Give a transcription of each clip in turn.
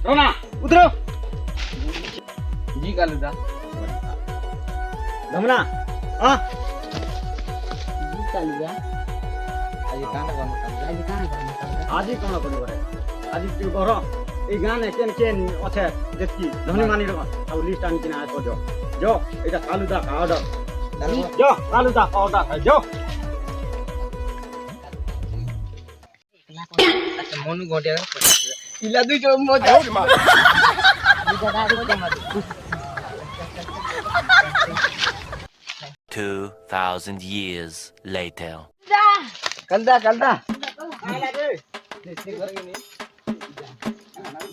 रोना उतरो जी कालूदा धमना हां जी कालूदा आज काना काम आज काना काम आज कोन करबो रे आज तू घर ए गाने केन केन আছে দেখি ধনী মানি র আর লিস্ট আনি কিনা আছো जो এটা কালুদা অর্ডার जो কালুদা অর্ডার जो अच्छा मनु गोटिया इला दुई जो मजा दादा को मत 2,000 years later. कलदा कलदा आइला रे से घर के नहीं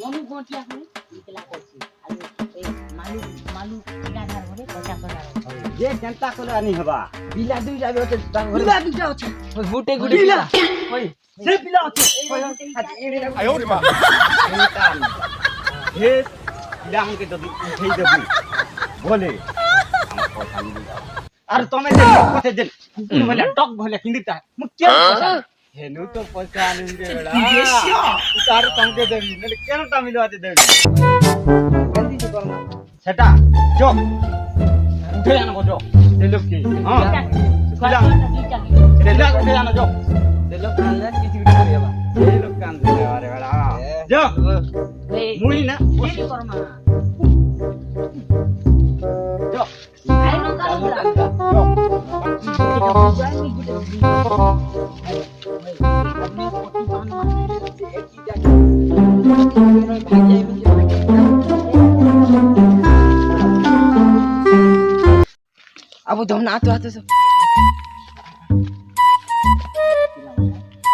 मनु गोटिया है निकला करছি आज ए मालू मालू ঠিকাদার ঘরে 50 ये जनता को आनी हबा बिला दुई जाबे होते घर বিলা দুটা আছে गुटे गुटे बिला ओय से पिला আছে आयो रे मां हे पिला हमके दबी उठेई देबी बोले हम पता नहीं আর তুমি যে কথা দেন কুকুর বলে টক বলে কিন্দিটা মু কেন পয়সা হেনু তো পয়সা আনিন দে বেড়া তার তোমাকে দেবি নলে কেন টা মিলওয়াতে দেবি जल्दी से करना সেটা চো উঠে আনবো চো এই লোক কি হ্যাঁ পিলা পিলা উঠে আনো চো दे लोग कानला किसी वीडियो करिएबा এই লোক কান দে আরে বেড়া যো মুই না কি করমা চো আই নো কালুদা চো अब धमना आतो आतो सब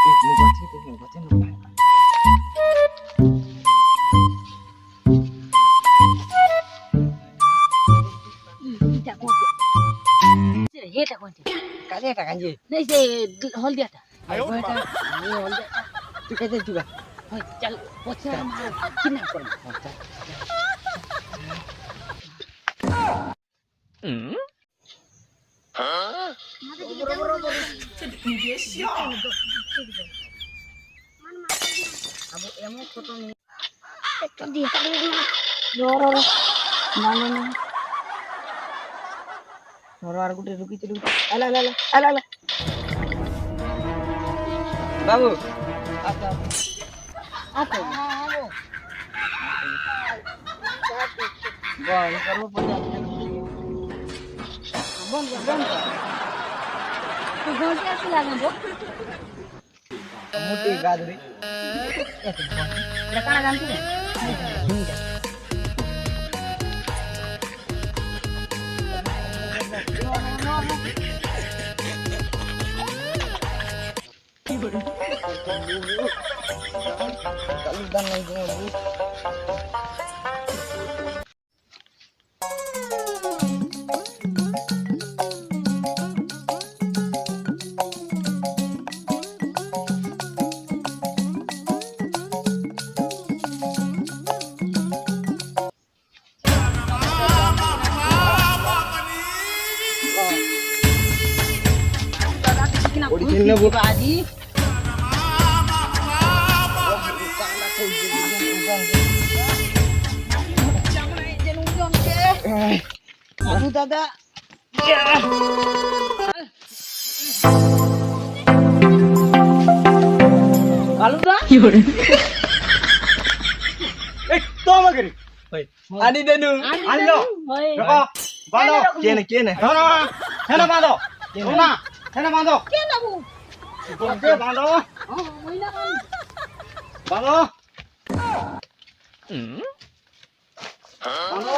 एक मुगते न এটা কোনটা এটা কোনটা काले का कांजे नहीं से हल्दियाটা आयो बेटा আমি হলদিয়া तू कैसे जुगा হয় চল পছরা মার কিনা করব अब एमो खतम একটা দিয়ে रो ना ना ना और आर गुटे रुकी चलू आला आला आला आला बाबू आता आतो बन करो पता बंद तो घंटे से लागन दो मोटी गादरी लकाना जानती है kalau dan lagi ngomong Original bu Adi. Aduh dada. Kalau dah? তো আমাকে ani denu আনলো দেখো বাঁধো kene ধরো হেনা বাঁধো না হেনা বাঁধো Kena bu. ওকে বাঁধো Oh, mana kan? বাঁধো বাঁধো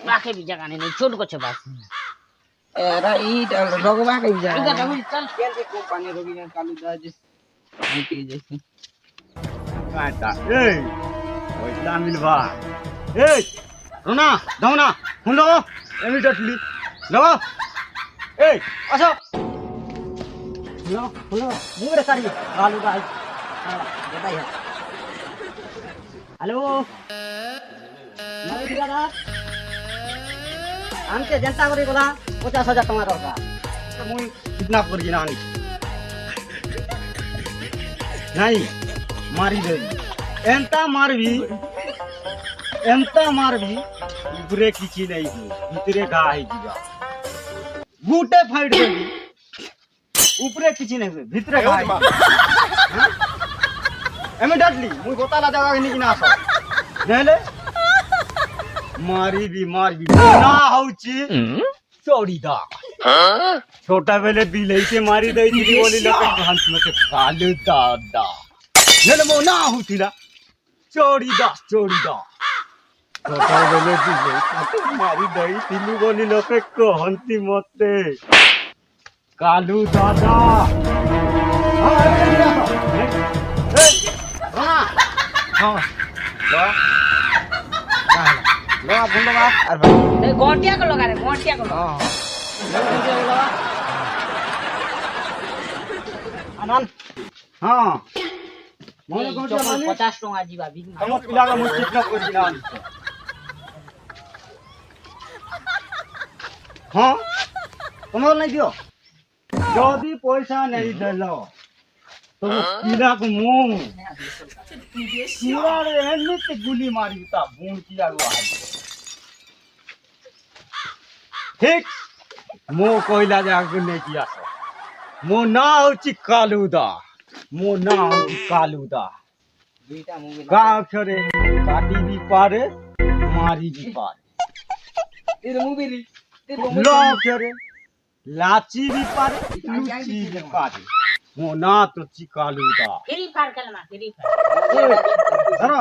Pakai bijakan ini, curi kau coba. era i rogo ba kai ja Enggak, kamu kan. kene company rogi na kalu da jis anti jesi কাটা এই ওই তামিল ভাই এই রোনা দাও না ফোন লাগো ইমিডিয়েটলি লাগো এই আসো হলো মুরে সারি আলু গাই বেটাই হ্যালো মারি দাদা আনতে জনতা করে বলা 50,000 টাকা দরকার মুই কিডন্যাপ করি না আনি नहीं मारी देवी एंता मारबी ऊपरे किछि नहीं हो भीतरे घा है जीवा गुटे फाइट देवी ऊपरे किछि नहीं हो भीतरे घा है इमीडिएटली मुई बताला जगह के निकिना आसो नेले मारबी ना होची चोरीदा छोटा बेले बिलई से मारी दई थी बोली लोके हंस में कालू दादा नेले मो ना होतीला चोरीदा छोटा बेले बिलई से मारी दई थी बोली लोके को हंसी मते कालू दादा हां लगा फोन लगा अरे गोटिया को लगा रे गोटिया को लगा आनंद हां मोने गोटिया माने 50 टका जीवा बिग हम पिला का मुझे कितना कर दिला हां तुम नहीं दियो जदी पैसा नहीं देलो तो पिला को मुंह पूरा रे एमित गुली मारी ता बून किया हुआ है ठीक मो कोइला जाके नहीं किया मो ना होची कालूदा दुईटा मुंह का अक्षरे काटी भी पारे मारी भी पारे तेरे मुंह भी री लो अक्षरे लाची भी पारे लूची भी पारे मो ना तो चिकालूदा फ्री फायर खेलना फ्री फायर धरो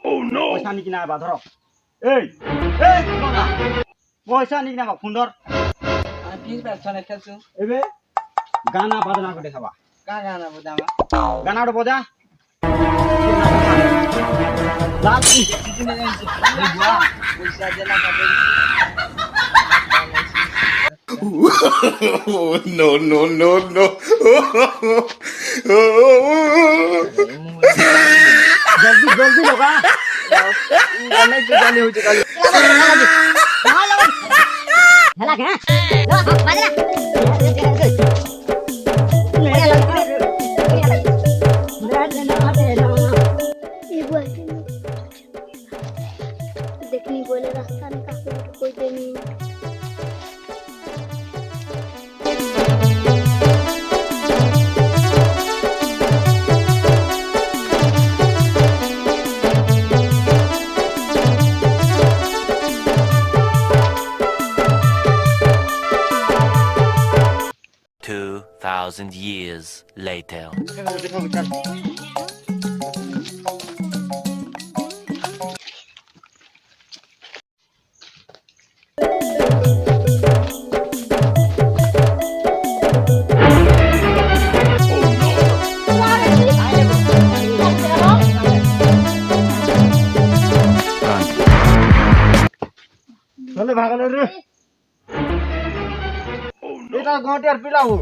ओ नो पैसा निकिना बा धरो ए पैसा निकिना बा खुंदर फिर बैठ छने खेलछु एबे गाना बजना को देखाबा का गाना बजामा गाना रो बजा लाची कितने जन से बुआ पैसा देला का no, no, no, no. जल्दी लगा गाना के गाने हो चुका हेला के लो बजना देखनी बोले रास्ता में काफी कोई देनी $2,000 years later. चले भागले रे बेटा गोटियार पिला हो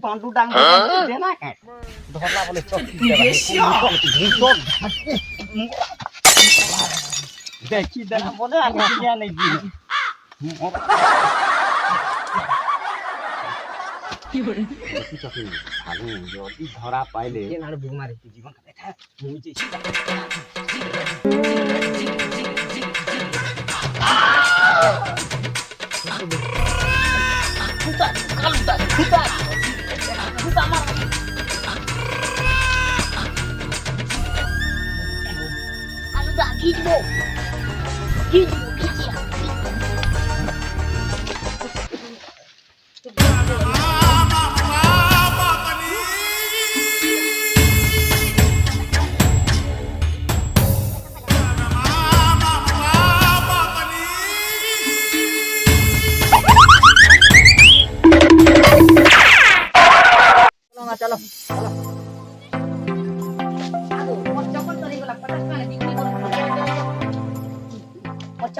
बांडू डांग देना है धरला बोले देखी देना बोले आगे नहीं दी धरा पाइले बीमारी जीवन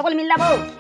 সকল মিল্লাবো